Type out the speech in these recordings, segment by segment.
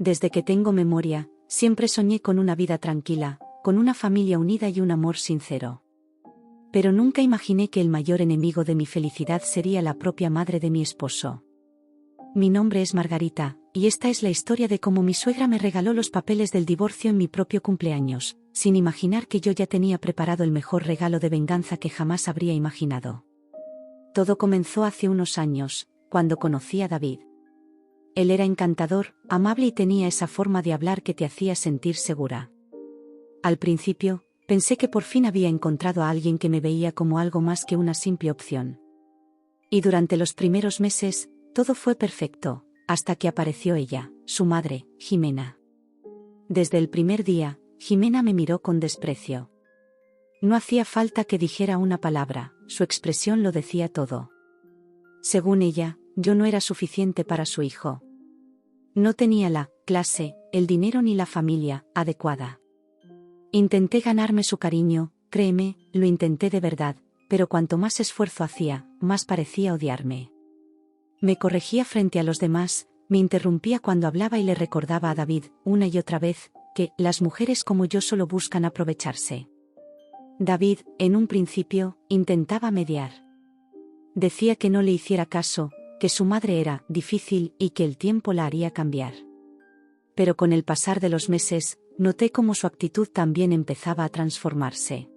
Desde que tengo memoria, siempre soñé con una vida tranquila, con una familia unida y un amor sincero. Pero nunca imaginé que el mayor enemigo de mi felicidad sería la propia madre de mi esposo. Mi nombre es Margarita, y esta es la historia de cómo mi suegra me regaló los papeles del divorcio en mi propio cumpleaños, sin imaginar que yo ya tenía preparado el mejor regalo de venganza que jamás habría imaginado. Todo comenzó hace unos años, cuando conocí a David. Él era encantador, amable y tenía esa forma de hablar que te hacía sentir segura. Al principio, pensé que por fin había encontrado a alguien que me veía como algo más que una simple opción. Y durante los primeros meses, todo fue perfecto, hasta que apareció ella, su madre, Jimena. Desde el primer día, Jimena me miró con desprecio. No hacía falta que dijera una palabra, su expresión lo decía todo. Según ella, yo no era suficiente para su hijo. No tenía la clase, el dinero ni la familia adecuada. Intenté ganarme su cariño, créeme, lo intenté de verdad, pero cuanto más esfuerzo hacía, más parecía odiarme. Me corregía frente a los demás, me interrumpía cuando hablaba y le recordaba a David, una y otra vez, que las mujeres como yo solo buscan aprovecharse. David, en un principio, intentaba mediar. Decía que no le hiciera caso, que su madre era difícil y que el tiempo la haría cambiar. Pero con el pasar de los meses, noté cómo su actitud también empezaba a transformarse.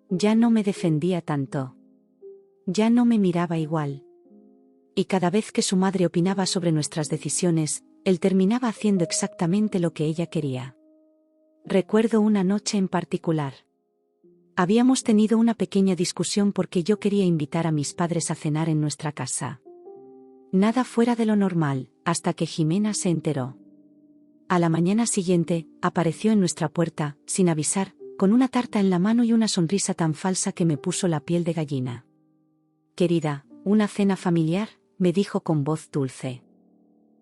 Ya no me defendía tanto. Ya no me miraba igual. Y cada vez que su madre opinaba sobre nuestras decisiones, él terminaba haciendo exactamente lo que ella quería. Recuerdo una noche en particular. Habíamos tenido una pequeña discusión porque yo quería invitar a mis padres a cenar en nuestra casa. Nada fuera de lo normal, hasta que Jimena se enteró. A la mañana siguiente, apareció en nuestra puerta, sin avisar, con una tarta en la mano y una sonrisa tan falsa que me puso la piel de gallina. «Querida, ¿una cena familiar?», me dijo con voz dulce.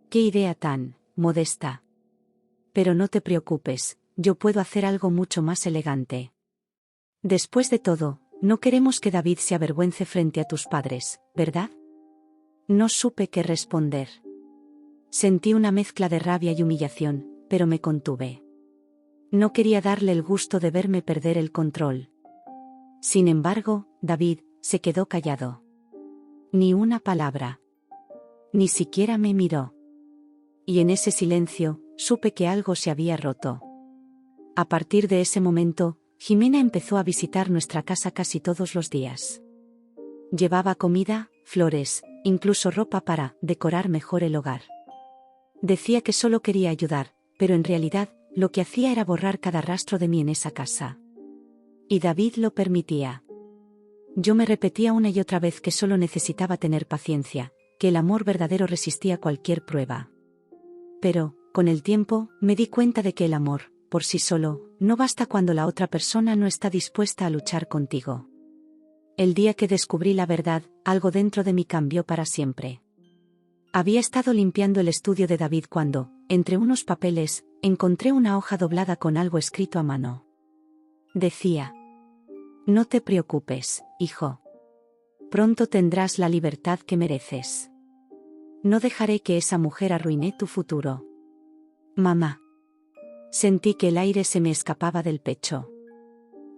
«Qué idea tan modesta. Pero no te preocupes, yo puedo hacer algo mucho más elegante. Después de todo, no queremos que David se avergüence frente a tus padres, ¿verdad?». No supe qué responder. Sentí una mezcla de rabia y humillación, pero me contuve. No quería darle el gusto de verme perder el control. Sin embargo, David se quedó callado. Ni una palabra. Ni siquiera me miró. Y en ese silencio, supe que algo se había roto. A partir de ese momento, Jimena empezó a visitar nuestra casa casi todos los días. Llevaba comida, flores, incluso ropa para decorar mejor el hogar. Decía que solo quería ayudar, pero en realidad, lo que hacía era borrar cada rastro de mí en esa casa. Y David lo permitía. Yo me repetía una y otra vez que solo necesitaba tener paciencia, que el amor verdadero resistía cualquier prueba. Pero, con el tiempo, me di cuenta de que el amor, por sí solo, no basta cuando la otra persona no está dispuesta a luchar contigo. El día que descubrí la verdad, algo dentro de mí cambió para siempre. Había estado limpiando el estudio de David cuando, entre unos papeles, encontré una hoja doblada con algo escrito a mano. Decía: «No te preocupes, hijo. Pronto tendrás la libertad que mereces. No dejaré que esa mujer arruine tu futuro». Mamá. Sentí que el aire se me escapaba del pecho.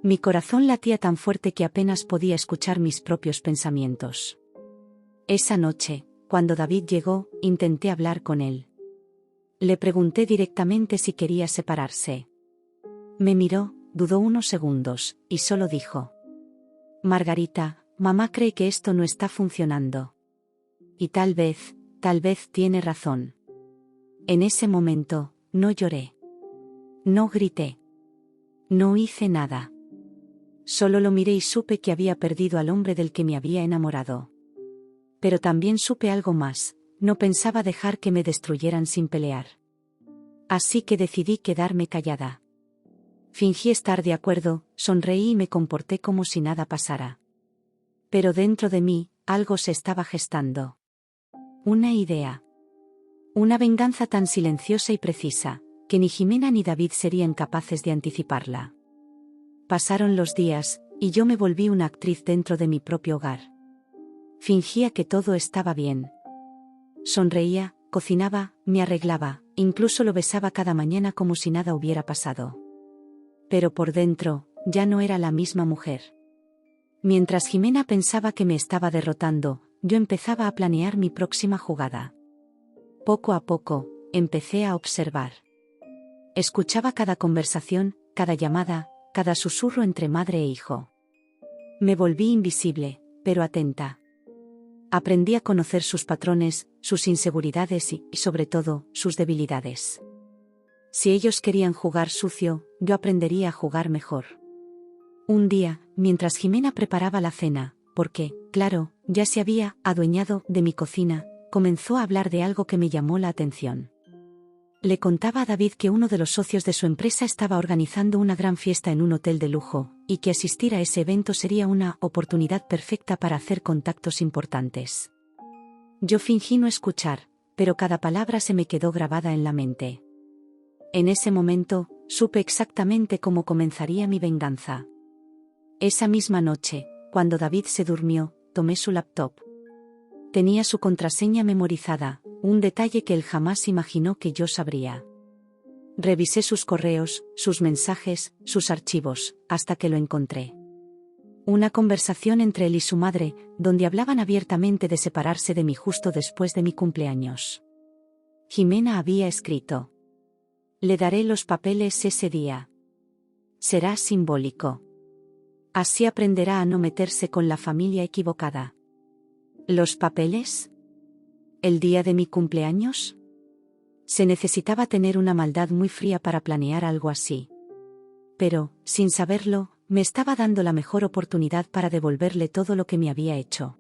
Mi corazón latía tan fuerte que apenas podía escuchar mis propios pensamientos. Esa noche, cuando David llegó, intenté hablar con él. Le pregunté directamente si quería separarse. Me miró, dudó unos segundos, y solo dijo: «Margarita, mamá cree que esto no está funcionando. Y tal vez tiene razón». En ese momento, no lloré. No grité. No hice nada. Solo lo miré y supe que había perdido al hombre del que me había enamorado. Pero también supe algo más, no pensaba dejar que me destruyeran sin pelear. Así que decidí quedarme callada. Fingí estar de acuerdo, sonreí y me comporté como si nada pasara. Pero dentro de mí, algo se estaba gestando. Una idea. Una venganza tan silenciosa y precisa, que ni Jimena ni David serían capaces de anticiparla. Pasaron los días, y yo me volví una actriz dentro de mi propio hogar. Fingía que todo estaba bien. Sonreía, cocinaba, me arreglaba, incluso lo besaba cada mañana como si nada hubiera pasado. Pero por dentro, ya no era la misma mujer. Mientras Jimena pensaba que me estaba derrotando, yo empezaba a planear mi próxima jugada. Poco a poco, empecé a observar. Escuchaba cada conversación, cada llamada, cada susurro entre madre e hijo. Me volví invisible, pero atenta. Aprendí a conocer sus patrones, sus inseguridades y, sobre todo, sus debilidades. Si ellos querían jugar sucio, yo aprendería a jugar mejor. Un día, mientras Jimena preparaba la cena, porque, claro, ya se había adueñado de mi cocina, comenzó a hablar de algo que me llamó la atención. Le contaba a David que uno de los socios de su empresa estaba organizando una gran fiesta en un hotel de lujo, y que asistir a ese evento sería una oportunidad perfecta para hacer contactos importantes. Yo fingí no escuchar, pero cada palabra se me quedó grabada en la mente. En ese momento, supe exactamente cómo comenzaría mi venganza. Esa misma noche, cuando David se durmió, tomé su laptop. Tenía su contraseña memorizada, un detalle que él jamás imaginó que yo sabría. Revisé sus correos, sus mensajes, sus archivos, hasta que lo encontré. Una conversación entre él y su madre, donde hablaban abiertamente de separarse de mí justo después de mi cumpleaños. Jimena había escrito: «Le daré los papeles ese día. Será simbólico. Así aprenderá a no meterse con la familia equivocada». ¿Los papeles? ¿El día de mi cumpleaños? Se necesitaba tener una maldad muy fría para planear algo así. Pero, sin saberlo, me estaba dando la mejor oportunidad para devolverle todo lo que me había hecho.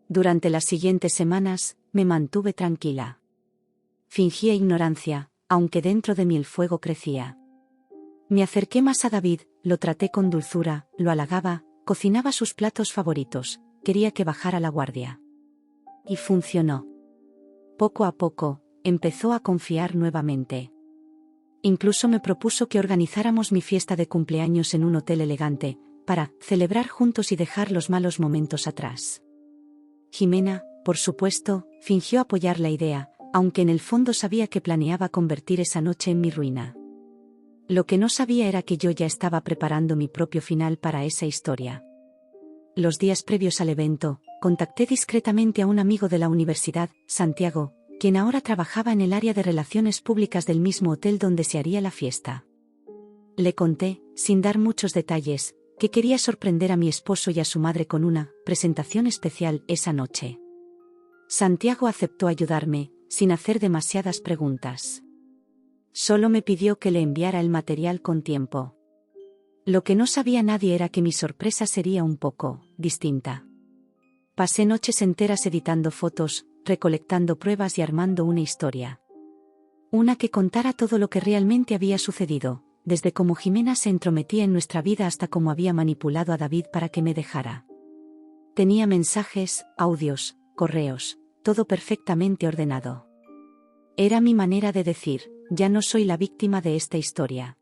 Durante las siguientes semanas, me mantuve tranquila. Fingía ignorancia, aunque dentro de mí el fuego crecía. Me acerqué más a David, lo traté con dulzura, lo halagaba, cocinaba sus platos favoritos, quería que bajara la guardia. Y funcionó. Poco a poco, empezó a confiar nuevamente. Incluso me propuso que organizáramos mi fiesta de cumpleaños en un hotel elegante, para celebrar juntos y dejar los malos momentos atrás. Jimena, por supuesto, fingió apoyar la idea, aunque en el fondo sabía que planeaba convertir esa noche en mi ruina. Lo que no sabía era que yo ya estaba preparando mi propio final para esa historia. Los días previos al evento, contacté discretamente a un amigo de la universidad, Santiago, quien ahora trabajaba en el área de relaciones públicas del mismo hotel donde se haría la fiesta. Le conté, sin dar muchos detalles, que quería sorprender a mi esposo y a su madre con una presentación especial esa noche. Santiago aceptó ayudarme, sin hacer demasiadas preguntas. Solo me pidió que le enviara el material con tiempo. Lo que no sabía nadie era que mi sorpresa sería un poco distinta. Pasé noches enteras editando fotos, recolectando pruebas y armando una historia. Una que contara todo lo que realmente había sucedido, desde cómo Jimena se entrometía en nuestra vida hasta cómo había manipulado a David para que me dejara. Tenía mensajes, audios, correos, todo perfectamente ordenado. Era mi manera de decir: ya no soy la víctima de esta historia.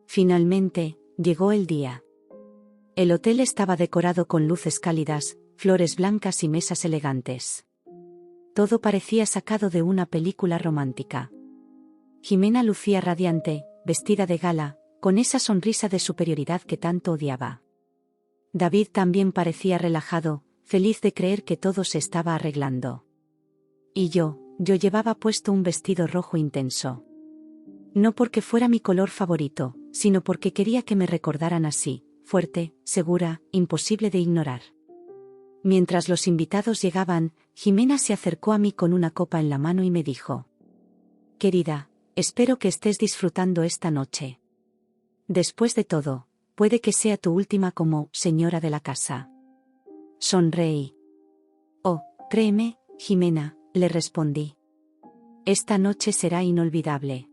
Finalmente, llegó el día. El hotel estaba decorado con luces cálidas, flores blancas y mesas elegantes. Todo parecía sacado de una película romántica. Jimena lucía radiante, vestida de gala, con esa sonrisa de superioridad que tanto odiaba. David también parecía relajado, feliz de creer que todo se estaba arreglando. Y yo llevaba puesto un vestido rojo intenso. No porque fuera mi color favorito, sino porque quería que me recordaran así, fuerte, segura, imposible de ignorar. Mientras los invitados llegaban, Jimena se acercó a mí con una copa en la mano y me dijo: «Querida, espero que estés disfrutando esta noche. Después de todo, puede que sea tu última como señora de la casa». Sonreí. «Oh, créeme, Jimena», le respondí. «Esta noche será inolvidable.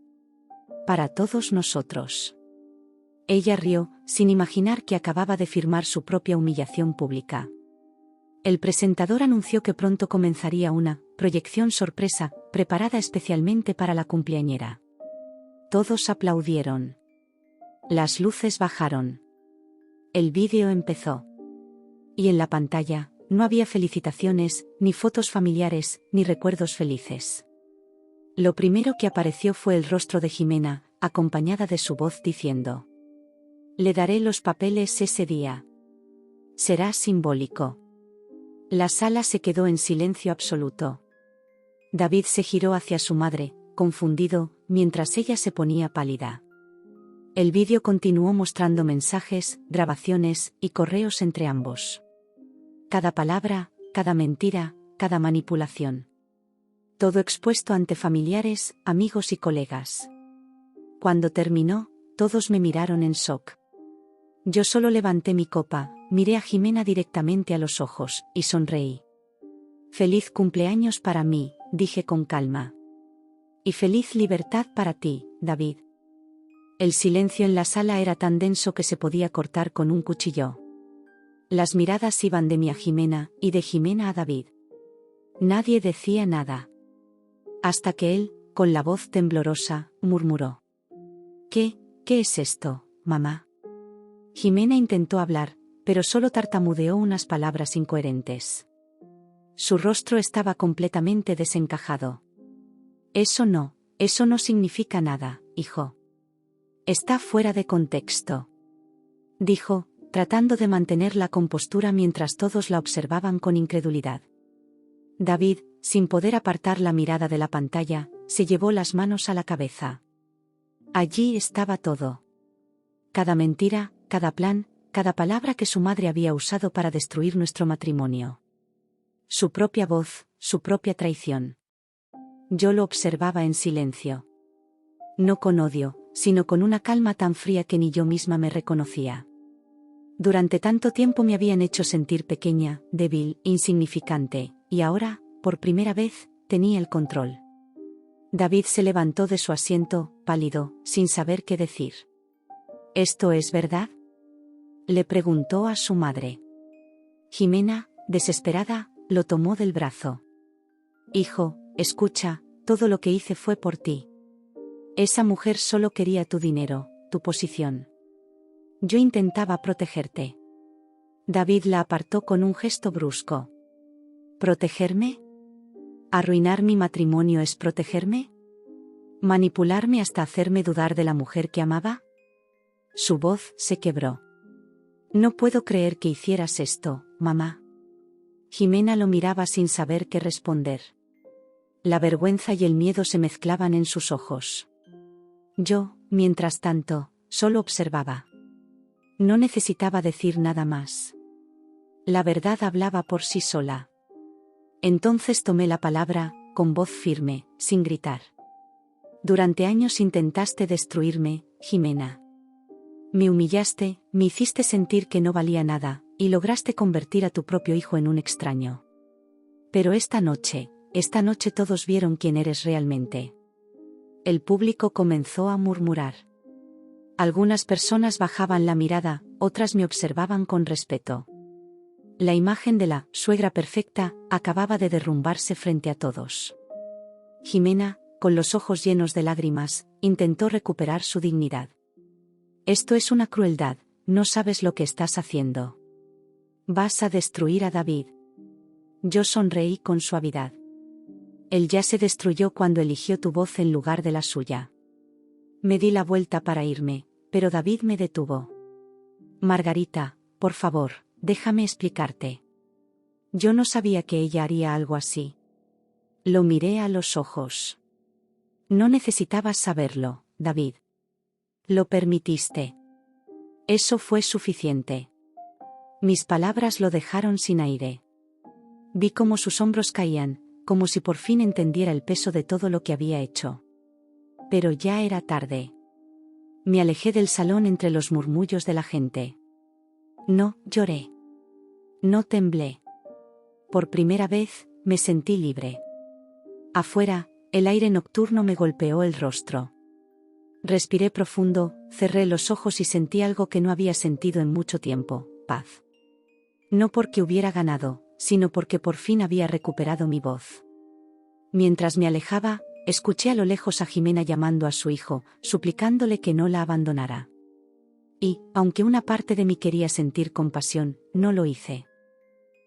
Para todos nosotros». Ella rió, sin imaginar que acababa de firmar su propia humillación pública. El presentador anunció que pronto comenzaría una proyección sorpresa, preparada especialmente para la cumpleañera. Todos aplaudieron. Las luces bajaron. El vídeo empezó. Y en la pantalla, no había felicitaciones, ni fotos familiares, ni recuerdos felices. Lo primero que apareció fue el rostro de Jimena, acompañada de su voz diciendo: «Le daré los papeles ese día. Será simbólico». La sala se quedó en silencio absoluto. David se giró hacia su madre, confundido, mientras ella se ponía pálida. El vídeo continuó mostrando mensajes, grabaciones y correos entre ambos. Cada palabra, cada mentira, cada manipulación. Todo expuesto ante familiares, amigos y colegas. Cuando terminó, todos me miraron en shock. Yo solo levanté mi copa, miré a Jimena directamente a los ojos, y sonreí. «Feliz cumpleaños para mí», dije con calma. «Y feliz libertad para ti, David». El silencio en la sala era tan denso que se podía cortar con un cuchillo. Las miradas iban de mí a Jimena, y de Jimena a David. Nadie decía nada. Hasta que él, con la voz temblorosa, murmuró: ¿Qué es esto, mamá? Jimena intentó hablar, pero solo tartamudeó unas palabras incoherentes. Su rostro estaba completamente desencajado. Eso no significa nada, hijo. Está fuera de contexto», dijo, tratando de mantener la compostura mientras todos la observaban con incredulidad. David, sin poder apartar la mirada de la pantalla, se llevó las manos a la cabeza. Allí estaba todo. Cada mentira, cada plan, cada palabra que su madre había usado para destruir nuestro matrimonio. Su propia voz, su propia traición. Yo lo observaba en silencio. No con odio, sino con una calma tan fría que ni yo misma me reconocía. Durante tanto tiempo me habían hecho sentir pequeña, débil, insignificante, y ahora, por primera vez, tenía el control. David se levantó de su asiento, pálido, sin saber qué decir. «¿Esto es verdad?», le preguntó a su madre. Jimena, desesperada, lo tomó del brazo. «Hijo, escucha, todo lo que hice fue por ti. Esa mujer solo quería tu dinero, tu posición. Yo intentaba protegerte». David la apartó con un gesto brusco. ¿Protegerme? ¿Arruinar mi matrimonio es protegerme? ¿Manipularme hasta hacerme dudar de la mujer que amaba? Su voz se quebró. «No puedo creer que hicieras esto, mamá». Jimena lo miraba sin saber qué responder. La vergüenza y el miedo se mezclaban en sus ojos. Yo, mientras tanto, solo observaba. No necesitaba decir nada más. La verdad hablaba por sí sola. Entonces tomé la palabra, con voz firme, sin gritar. «Durante años intentaste destruirme, Jimena. Me humillaste, me hiciste sentir que no valía nada, y lograste convertir a tu propio hijo en un extraño. Pero esta noche todos vieron quién eres realmente». El público comenzó a murmurar. Algunas personas bajaban la mirada, otras me observaban con respeto. La imagen de la suegra perfecta acababa de derrumbarse frente a todos. Jimena, con los ojos llenos de lágrimas, intentó recuperar su dignidad. «Esto es una crueldad, no sabes lo que estás haciendo. Vas a destruir a David». Yo sonreí con suavidad. Él ya se destruyó cuando eligió tu voz en lugar de la suya. Me di la vuelta para irme, pero David me detuvo. «Margarita, por favor, déjame explicarte. Yo no sabía que ella haría algo así». Lo miré a los ojos. «No necesitabas saberlo, David. Lo permitiste. Eso fue suficiente». Mis palabras lo dejaron sin aire. Vi cómo sus hombros caían, como si por fin entendiera el peso de todo lo que había hecho. Pero ya era tarde. Me alejé del salón entre los murmullos de la gente. No lloré. No temblé. Por primera vez, me sentí libre. Afuera, el aire nocturno me golpeó el rostro. Respiré profundo, cerré los ojos y sentí algo que no había sentido en mucho tiempo: paz. No porque hubiera ganado, sino porque por fin había recuperado mi voz. Mientras me alejaba, escuché a lo lejos a Jimena llamando a su hijo, suplicándole que no la abandonara. Y, aunque una parte de mí quería sentir compasión, no lo hice.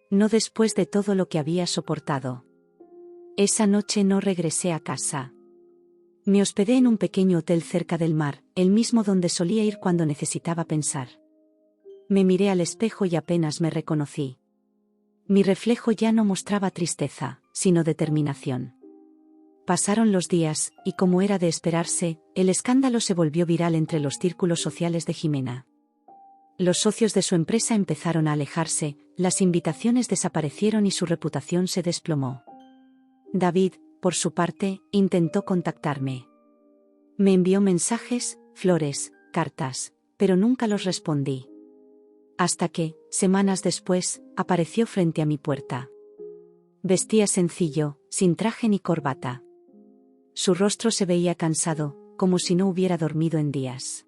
No después de todo lo que había soportado. Esa noche no regresé a casa. Me hospedé en un pequeño hotel cerca del mar, el mismo donde solía ir cuando necesitaba pensar. Me miré al espejo y apenas me reconocí. Mi reflejo ya no mostraba tristeza, sino determinación. Pasaron los días, y como era de esperarse, el escándalo se volvió viral entre los círculos sociales de Jimena. Los socios de su empresa empezaron a alejarse, las invitaciones desaparecieron y su reputación se desplomó. David, por su parte, intentó contactarme. Me envió mensajes, flores, cartas, pero nunca los respondí. Hasta que, semanas después, apareció frente a mi puerta. Vestía sencillo, sin traje ni corbata. Su rostro se veía cansado, como si no hubiera dormido en días.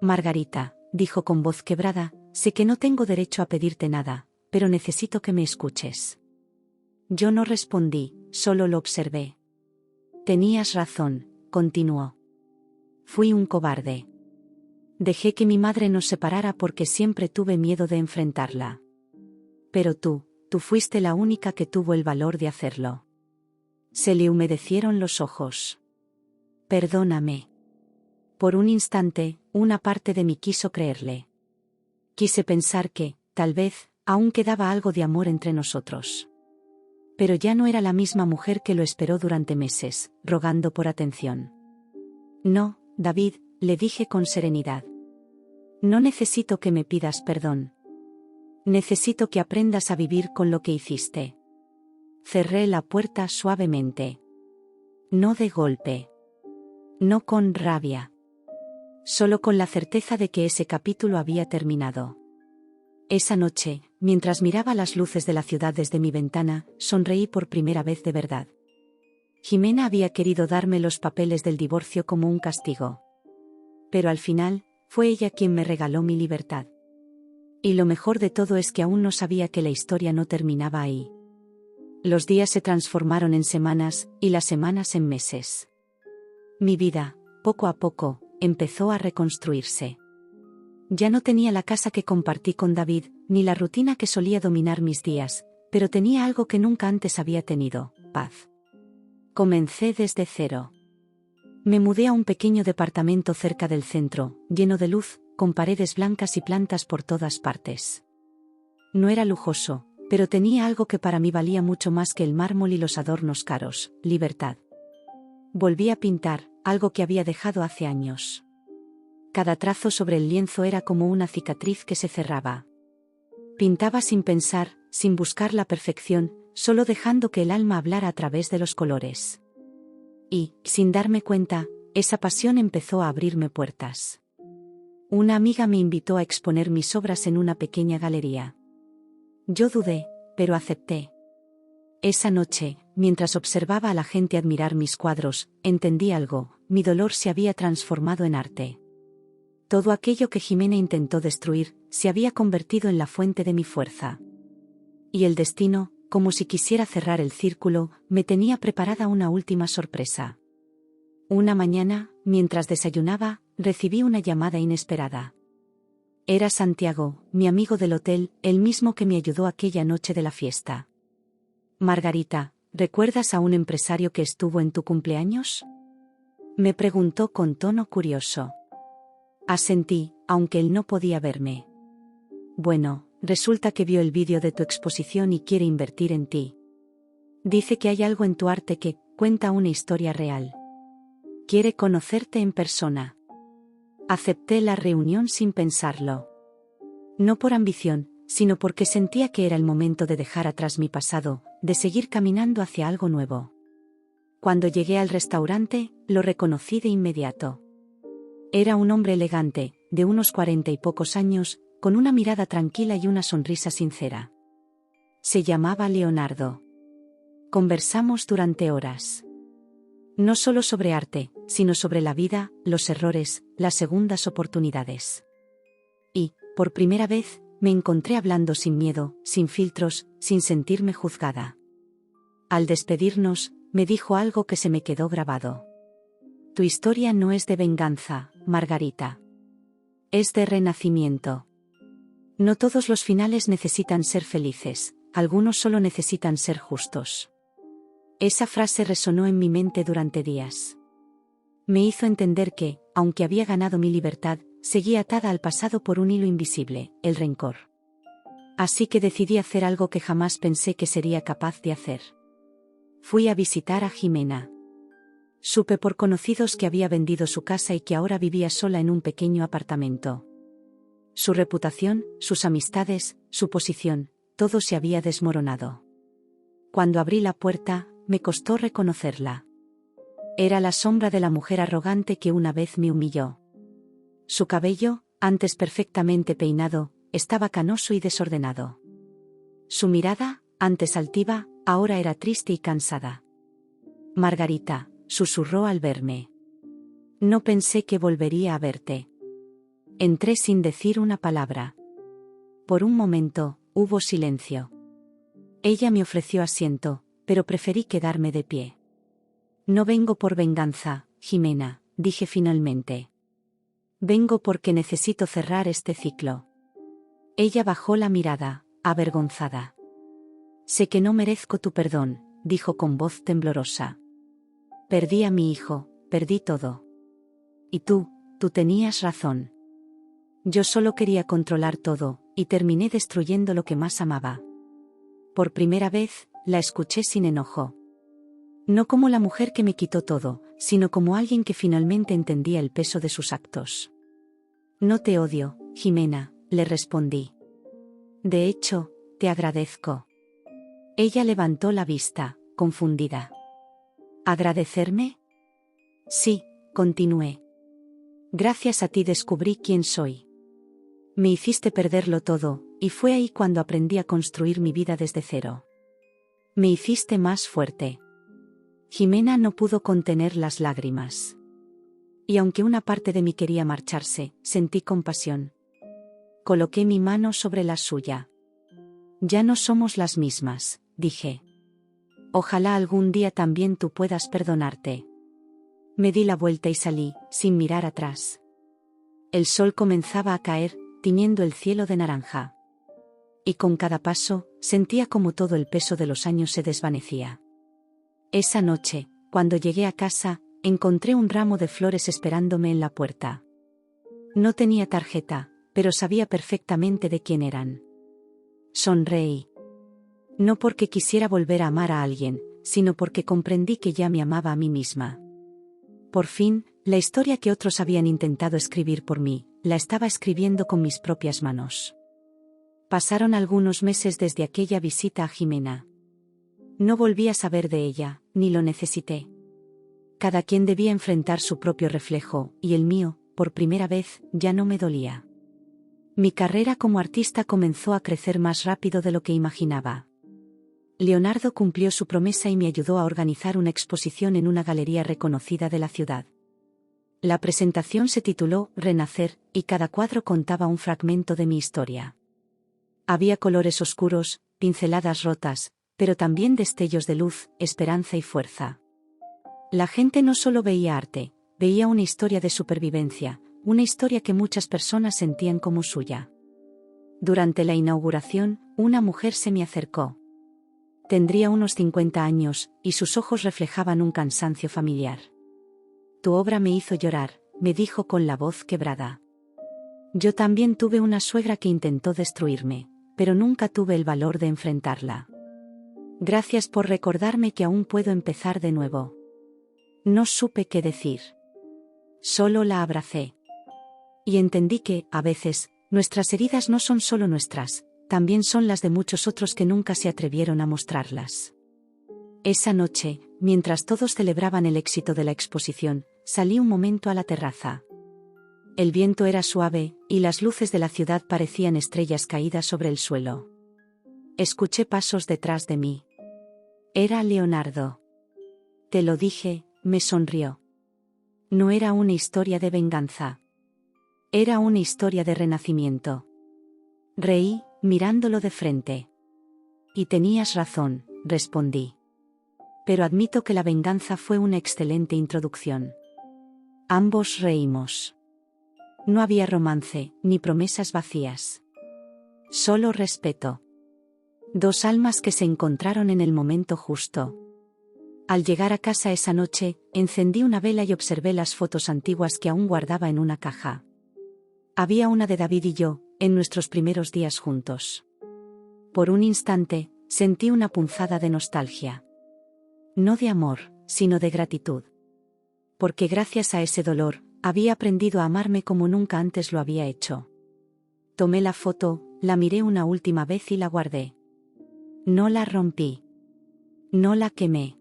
Margarita, dijo con voz quebrada, sé que no tengo derecho a pedirte nada, pero necesito que me escuches. Yo no respondí, solo lo observé. Tenías razón, continuó. Fui un cobarde. Dejé que mi madre nos separara porque siempre tuve miedo de enfrentarla. Pero tú fuiste la única que tuvo el valor de hacerlo. Se le humedecieron los ojos. Perdóname. Por un instante, una parte de mí quiso creerle. Quise pensar que, tal vez, aún quedaba algo de amor entre nosotros. Pero ya no era la misma mujer que lo esperó durante meses, rogando por atención. No, David, le dije con serenidad. No necesito que me pidas perdón. Necesito que aprendas a vivir con lo que hiciste. Cerré la puerta suavemente. No de golpe. No con rabia. Solo con la certeza de que ese capítulo había terminado. Esa noche, mientras miraba las luces de la ciudad desde mi ventana, sonreí por primera vez de verdad. Jimena había querido darme los papeles del divorcio como un castigo. Pero al final, fue ella quien me regaló mi libertad. Y lo mejor de todo es que aún no sabía que la historia no terminaba ahí. Los días se transformaron en semanas, y las semanas en meses. Mi vida, poco a poco, empezó a reconstruirse. Ya no tenía la casa que compartí con David, ni la rutina que solía dominar mis días, pero tenía algo que nunca antes había tenido: paz. Comencé desde cero. Me mudé a un pequeño departamento cerca del centro, lleno de luz, con paredes blancas y plantas por todas partes. No era lujoso, pero tenía algo que para mí valía mucho más que el mármol y los adornos caros: libertad. Volví a pintar, algo que había dejado hace años. Cada trazo sobre el lienzo era como una cicatriz que se cerraba. Pintaba sin pensar, sin buscar la perfección, solo dejando que el alma hablara a través de los colores. Y, sin darme cuenta, esa pasión empezó a abrirme puertas. Una amiga me invitó a exponer mis obras en una pequeña galería. Yo dudé, pero acepté. Esa noche, mientras observaba a la gente admirar mis cuadros, entendí algo: mi dolor se había transformado en arte. Todo aquello que Jimena intentó destruir, se había convertido en la fuente de mi fuerza. Y el destino, como si quisiera cerrar el círculo, me tenía preparada una última sorpresa. Una mañana, mientras desayunaba, recibí una llamada inesperada. Era Santiago, mi amigo del hotel, el mismo que me ayudó aquella noche de la fiesta. Margarita, ¿recuerdas a un empresario que estuvo en tu cumpleaños?, me preguntó con tono curioso. Asentí, aunque él no podía verme. Bueno, resulta que vio el vídeo de tu exposición y quiere invertir en ti. Dice que hay algo en tu arte que cuenta una historia real. Quiere conocerte en persona. Acepté la reunión sin pensarlo. No por ambición, sino porque sentía que era el momento de dejar atrás mi pasado, de seguir caminando hacia algo nuevo. Cuando llegué al restaurante, lo reconocí de inmediato. Era un hombre elegante, de unos 40 y pocos años, con una mirada tranquila y una sonrisa sincera. Se llamaba Leonardo. Conversamos durante horas. No solo sobre arte, sino sobre la vida, los errores, las segundas oportunidades. Y, por primera vez, me encontré hablando sin miedo, sin filtros, sin sentirme juzgada. Al despedirnos, me dijo algo que se me quedó grabado. Tu historia no es de venganza, Margarita. Es de renacimiento. No todos los finales necesitan ser felices, algunos solo necesitan ser justos. Esa frase resonó en mi mente durante días. Me hizo entender que, aunque había ganado mi libertad, seguía atada al pasado por un hilo invisible, el rencor. Así que decidí hacer algo que jamás pensé que sería capaz de hacer. Fui a visitar a Jimena. Supe por conocidos que había vendido su casa y que ahora vivía sola en un pequeño apartamento. Su reputación, sus amistades, su posición, todo se había desmoronado. Cuando abrí la puerta, me costó reconocerla. Era la sombra de la mujer arrogante que una vez me humilló. Su cabello, antes perfectamente peinado, estaba canoso y desordenado. Su mirada, antes altiva, ahora era triste y cansada. Margarita, susurró al verme. No pensé que volvería a verte. Entré sin decir una palabra. Por un momento, hubo silencio. Ella me ofreció asiento, pero preferí quedarme de pie. No vengo por venganza, Jimena, dije finalmente. Vengo porque necesito cerrar este ciclo. Ella bajó la mirada, avergonzada. Sé que no merezco tu perdón, dijo con voz temblorosa. Perdí a mi hijo, perdí todo. Y tú tenías razón. Yo solo quería controlar todo, y terminé destruyendo lo que más amaba. Por primera vez, la escuché sin enojo. No como la mujer que me quitó todo, sino como alguien que finalmente entendía el peso de sus actos. No te odio, Jimena, le respondí. De hecho, te agradezco. Ella levantó la vista, confundida. ¿Agradecerme? Sí, continué. Gracias a ti descubrí quién soy. Me hiciste perderlo todo, y fue ahí cuando aprendí a construir mi vida desde cero. Me hiciste más fuerte. Jimena no pudo contener las lágrimas. Y aunque una parte de mí quería marcharse, sentí compasión. Coloqué mi mano sobre la suya. Ya no somos las mismas, dije. Ojalá algún día también tú puedas perdonarte. Me di la vuelta y salí, sin mirar atrás. El sol comenzaba a caer, tiñendo el cielo de naranja. Y con cada paso, sentía como todo el peso de los años se desvanecía. Esa noche, cuando llegué a casa, encontré un ramo de flores esperándome en la puerta. No tenía tarjeta, pero sabía perfectamente de quién eran. Sonreí. No porque quisiera volver a amar a alguien, sino porque comprendí que ya me amaba a mí misma. Por fin, la historia que otros habían intentado escribir por mí, la estaba escribiendo con mis propias manos. Pasaron algunos meses desde aquella visita a Jimena. No volví a saber de ella, ni lo necesité. Cada quien debía enfrentar su propio reflejo, y el mío, por primera vez, ya no me dolía. Mi carrera como artista comenzó a crecer más rápido de lo que imaginaba. Leonardo cumplió su promesa y me ayudó a organizar una exposición en una galería reconocida de la ciudad. La presentación se tituló Renacer, y cada cuadro contaba un fragmento de mi historia. Había colores oscuros, pinceladas rotas, pero también destellos de luz, esperanza y fuerza. La gente no solo veía arte, veía una historia de supervivencia, una historia que muchas personas sentían como suya. Durante la inauguración, una mujer se me acercó. Tendría unos 50 años, y sus ojos reflejaban un cansancio familiar. Tu obra me hizo llorar, me dijo con la voz quebrada. Yo también tuve una suegra que intentó destruirme, pero nunca tuve el valor de enfrentarla. Gracias por recordarme que aún puedo empezar de nuevo. No supe qué decir. Solo la abracé. Y entendí que, a veces, nuestras heridas no son solo nuestras, también son las de muchos otros que nunca se atrevieron a mostrarlas. Esa noche, mientras todos celebraban el éxito de la exposición, salí un momento a la terraza. El viento era suave, y las luces de la ciudad parecían estrellas caídas sobre el suelo. Escuché pasos detrás de mí. Era Leonardo. Te lo dije, me sonrió. No era una historia de venganza. Era una historia de renacimiento. Reí, mirándolo de frente. Y tenías razón, respondí. Pero admito que la venganza fue una excelente introducción. Ambos reímos. No había romance, ni promesas vacías. Solo respeto. Dos almas que se encontraron en el momento justo. Al llegar a casa esa noche, encendí una vela y observé las fotos antiguas que aún guardaba en una caja. Había una de David y yo, en nuestros primeros días juntos. Por un instante, sentí una punzada de nostalgia. No de amor, sino de gratitud. Porque gracias a ese dolor, había aprendido a amarme como nunca antes lo había hecho. Tomé la foto, la miré una última vez y la guardé. No la rompí. No la quemé.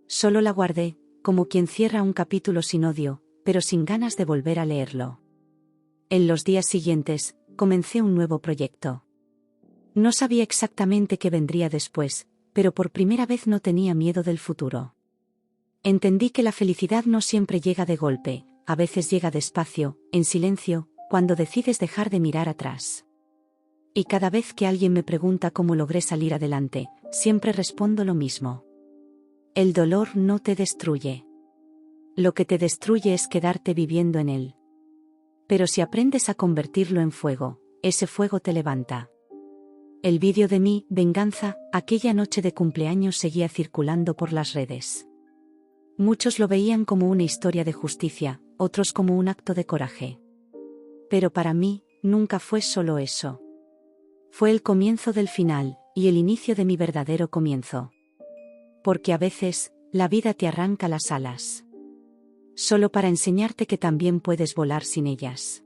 Solo la guardé, como quien cierra un capítulo sin odio, pero sin ganas de volver a leerlo. En los días siguientes, comencé un nuevo proyecto. No sabía exactamente qué vendría después, pero por primera vez no tenía miedo del futuro. Entendí que la felicidad no siempre llega de golpe, a veces llega despacio, en silencio, cuando decides dejar de mirar atrás. Y cada vez que alguien me pregunta cómo logré salir adelante, siempre respondo lo mismo. El dolor no te destruye. Lo que te destruye es quedarte viviendo en él. Pero si aprendes a convertirlo en fuego, ese fuego te levanta. El vídeo de mi venganza, aquella noche de cumpleaños, seguía circulando por las redes. Muchos lo veían como una historia de justicia, otros como un acto de coraje. Pero para mí, nunca fue solo eso. Fue el comienzo del final, y el inicio de mi verdadero comienzo. Porque a veces, la vida te arranca las alas. Solo para enseñarte que también puedes volar sin ellas.